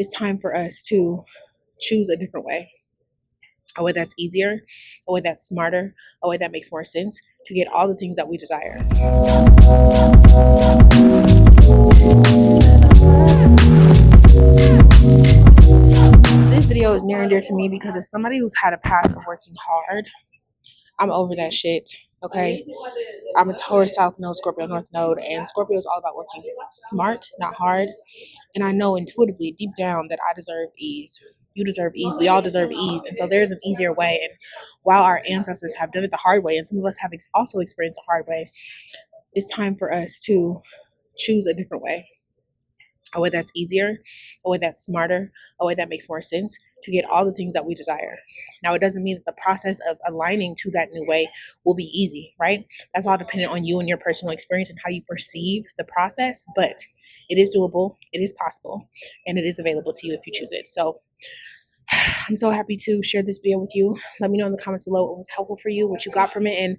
It's time for us to choose a different way, a way that's easier, a way that's smarter, a way that makes more sense to get all the things that we desire. This video is near and dear to me because as somebody who's had a past of working hard, I'm over that shit. Okay, I'm a Taurus South Node, Scorpio North Node, and Scorpio is all about working smart, not hard. And I know intuitively, deep down, that I deserve ease. You deserve ease. We all deserve ease. And so there's an easier way. And while our ancestors have done it the hard way, and some of us have also experienced the hard way, it's time for us to choose a different way, a way that's easier, a way that's smarter, a way that makes more sense to get all the things that we desire. Now, it doesn't mean that the process of aligning to that new way will be easy, right? That's all dependent on you and your personal experience and how you perceive the process, but it is doable, it is possible, and it is available to you if you choose it. So I'm so happy to share this video with you. Let me know in the comments below what was helpful for you, what you got from it, and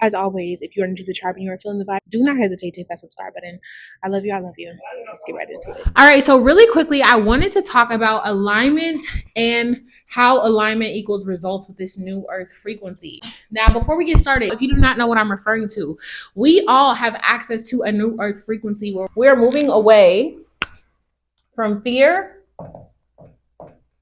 as always, if you're into the tribe and you're feeling the vibe, do not hesitate to hit that subscribe button. I love you. I love you. Let's get right into it. All right. So really quickly, I wanted to talk about alignment and how alignment equals results with this new earth frequency. Now, before we get started, if you do not know what I'm referring to, we all have access to a new earth frequency where we're moving away from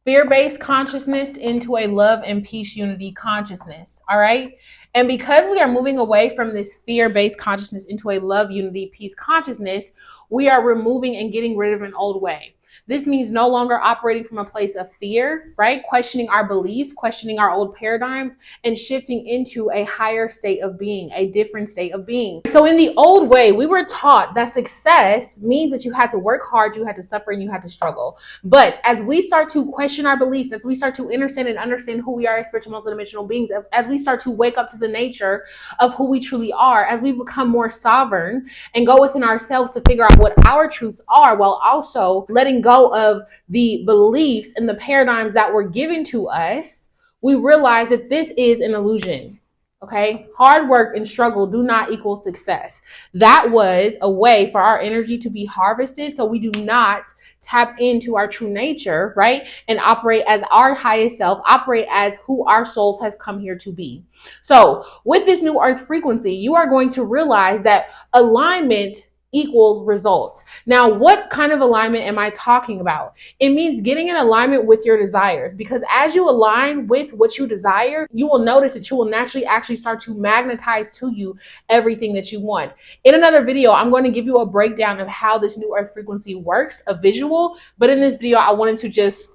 fear-based consciousness into a love and peace unity consciousness. All right. And because we are moving away from this fear-based consciousness into a love, unity, peace consciousness, we are removing and getting rid of an old way. This means no longer operating from a place of fear, right? Questioning our beliefs, questioning our old paradigms, and shifting into a higher state of being, a different state of being. So in the old way, we were taught that success means that you had to work hard, you had to suffer, and you had to struggle. But as we start to question our beliefs, as we start to understand who we are as spiritual multidimensional beings, as we start to wake up to the nature of who we truly are, as we become more sovereign and go within ourselves to figure out what our truths are, while also letting go of the beliefs and the paradigms that were given to us, we realize that this is an illusion. Okay, hard work and struggle do not equal success. That was a way for our energy to be harvested so we do not tap into our true nature, right? And operate as our highest self, operate as who our souls has come here to be. So with this new earth frequency, you are going to realize that alignment equals results. Now, what kind of alignment am I talking about? It means getting in alignment with your desires, because as you align with what you desire, you will notice that you will naturally actually start to magnetize to you everything that you want. In another video, I'm going to give you a breakdown of how this new earth frequency works, a visual, but in this video, I wanted to just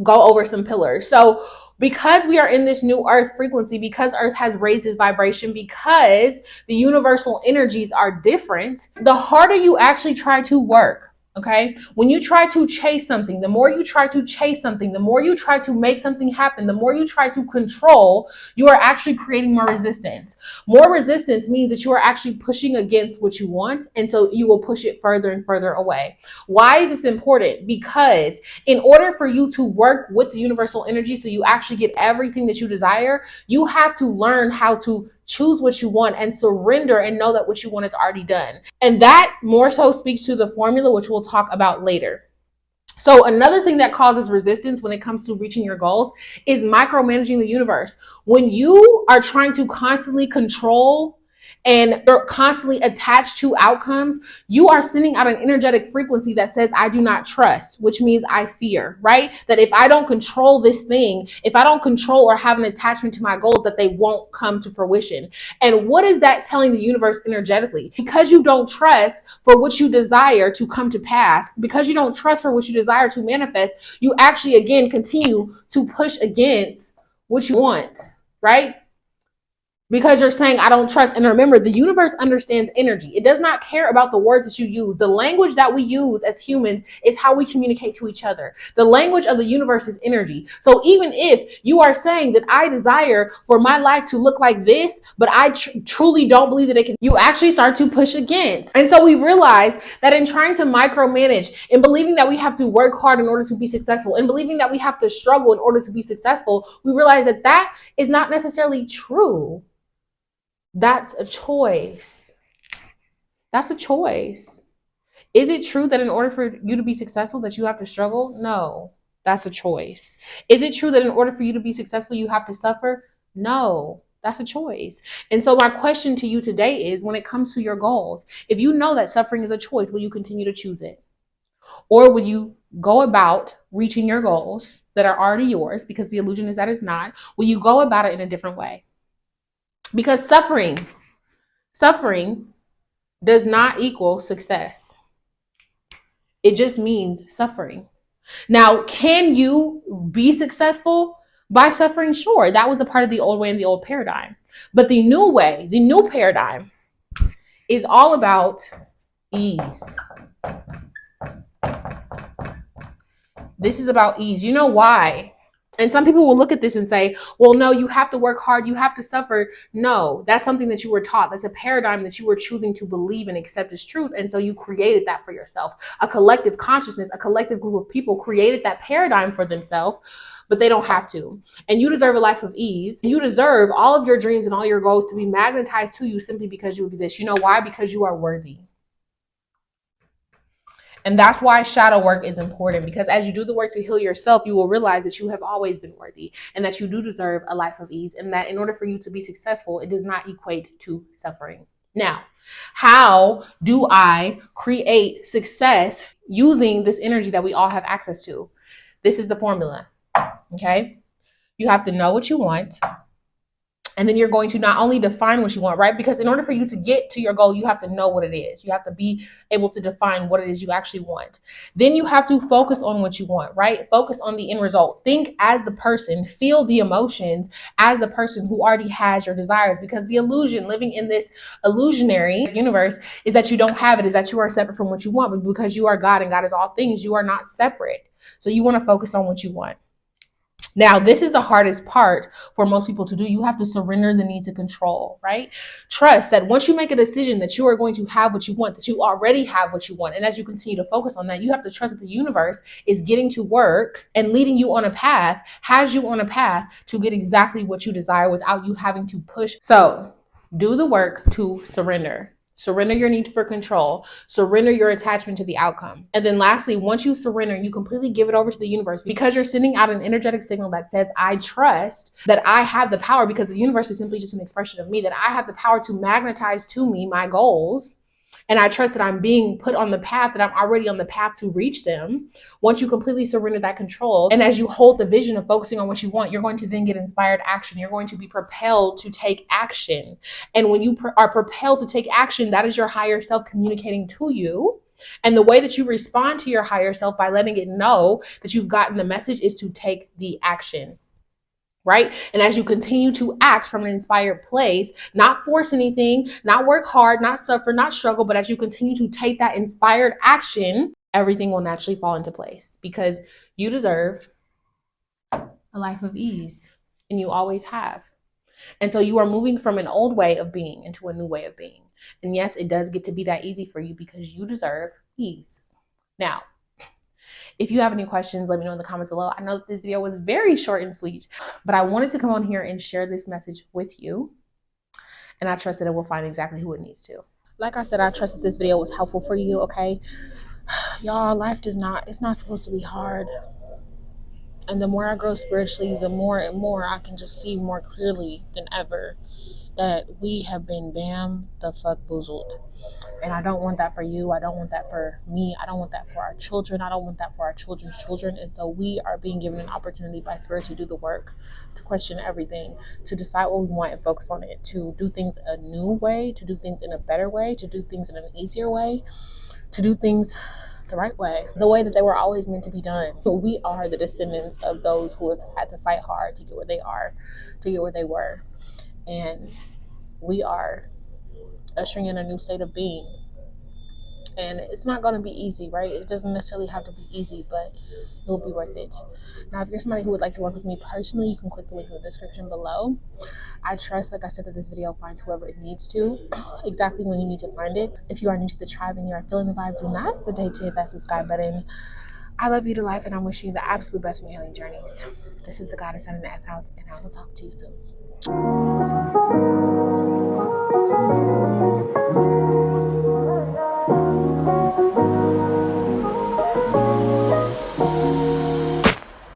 go over some pillars. So because we are in this new earth frequency, because earth has raised its vibration, because the universal energies are different, the harder you actually try to work. Okay. When you try to chase something, the more you try to chase something, the more you try to make something happen, the more you try to control, you are actually creating more resistance. More resistance means that you are actually pushing against what you want. And so you will push it further and further away. Why is this important? Because in order for you to work with the universal energy, so you actually get everything that you desire, you have to learn how to choose what you want and surrender and know that what you want is already done. And that more so speaks to the formula, which we'll talk about later. So another thing that causes resistance when it comes to reaching your goals is micromanaging the universe. When you are trying to constantly control and they're constantly attached to outcomes, you are sending out an energetic frequency that says, I do not trust, which means I fear, right? That if I don't control this thing, if I don't control or have an attachment to my goals, that they won't come to fruition. And what is that telling the universe energetically? Because you don't trust for what you desire to come to pass, because you don't trust for what you desire to manifest, you actually, again, continue to push against what you want, right? Because you're saying, I don't trust. And remember, the universe understands energy. It does not care about the words that you use. The language that we use as humans is how we communicate to each other. The language of the universe is energy. So even if you are saying that I desire for my life to look like this, but I truly don't believe that it can, you actually start to push against. And so we realize that in trying to micromanage, in believing that we have to work hard in order to be successful, in believing that we have to struggle in order to be successful, we realize that that is not necessarily true. That's a choice. That's a choice. Is it true that in order for you to be successful that you have to struggle? No, that's a choice. Is it true that in order for you to be successful you have to suffer? No, that's a choice. And so my question to you today is, when it comes to your goals, if you know that suffering is a choice, will you continue to choose it? Or will you go about reaching your goals that are already yours, because the illusion is that it's not? Will you go about it in a different way? Because suffering does not equal success. It just means suffering. Now, can you be successful by suffering? Sure, that was a part of the old way and the old paradigm. But the new way, the new paradigm is all about ease. This is about ease. You know why? And some people will look at this and say, well, no, you have to work hard. You have to suffer. No, that's something that you were taught. That's a paradigm that you were choosing to believe and accept as truth. And so you created that for yourself. A collective consciousness, a collective group of people created that paradigm for themselves, but they don't have to. And you deserve a life of ease. You deserve all of your dreams and all your goals to be magnetized to you simply because you exist. You know why? Because you are worthy. And that's why shadow work is important, because as you do the work to heal yourself, you will realize that you have always been worthy and that you do deserve a life of ease, and that in order for you to be successful, it does not equate to suffering. Now, how do I create success using this energy that we all have access to? This is the formula, okay? You have to know what you want. And then you're going to not only define what you want, right? Because in order for you to get to your goal, you have to know what it is. You have to be able to define what it is you actually want. Then you have to focus on what you want, right? Focus on the end result. Think as the person, feel the emotions as a person who already has your desires, because the illusion living in this illusionary universe is that you don't have it, is that you are separate from what you want. But because you are God and God is all things, you are not separate. So you want to focus on what you want. Now, this is the hardest part for most people to do. You have to surrender the need to control, right? Trust that once you make a decision that you are going to have what you want, that you already have what you want. And as you continue to focus on that, you have to trust that the universe is getting to work and leading you on a path, has you on a path to get exactly what you desire without you having to push. So do the work to surrender. Surrender your need for control. Surrender your attachment to the outcome. And then lastly, once you surrender, you completely give it over to the universe, because you're sending out an energetic signal that says, I trust that I have the power, because the universe is simply just an expression of me, that I have the power to magnetize to me my goals. And I trust that I'm being put on the path, that I'm already on the path to reach them. Once you completely surrender that control, and as you hold the vision of focusing on what you want, you're going to then get inspired action. You're going to be propelled to take action. And when you are propelled to take action, that is your higher self communicating to you. And the way that you respond to your higher self by letting it know that you've gotten the message is to take the action. Right? And as you continue to act from an inspired place, not force anything, not work hard, not suffer, not struggle, but as you continue to take that inspired action, everything will naturally fall into place, because you deserve a life of ease, and you always have. And so you are moving from an old way of being into a new way of being. And yes, it does get to be that easy for you because you deserve ease. Now, if you have any questions, let me know in the comments below. I know that this video was very short and sweet, but I wanted to come on here and share this message with you. And I trust that it will find exactly who it needs to. Like I said, I trust that this video was helpful for you, okay? Y'all, life it's not supposed to be hard. And the more I grow spiritually, the more and more I can just see more clearly than ever that we have been boozled. And I don't want that for you. I don't want that for me. I don't want that for our children. I don't want that for our children's children. And so we are being given an opportunity by Spirit to do the work, to question everything, to decide what we want and focus on it, to do things a new way, to do things in a better way, to do things in an easier way, to do things the right way, the way that they were always meant to be done. So we are the descendants of those who have had to fight hard to get where they are, to get where they were. And we are ushering in a new state of being. And it's not going to be easy, right? It doesn't necessarily have to be easy, but it will be worth it. Now, if you're somebody who would like to work with me personally, you can click the link in the description below. I trust, like I said, that this video finds whoever it needs to, exactly when you need to find it. If you are new to the tribe and you are feeling the vibe, do not hesitate to hit that subscribe button. I love you to life, and I'm wishing you the absolute best in your healing journeys. This is the Goddess signing the F out, and I will talk to you soon.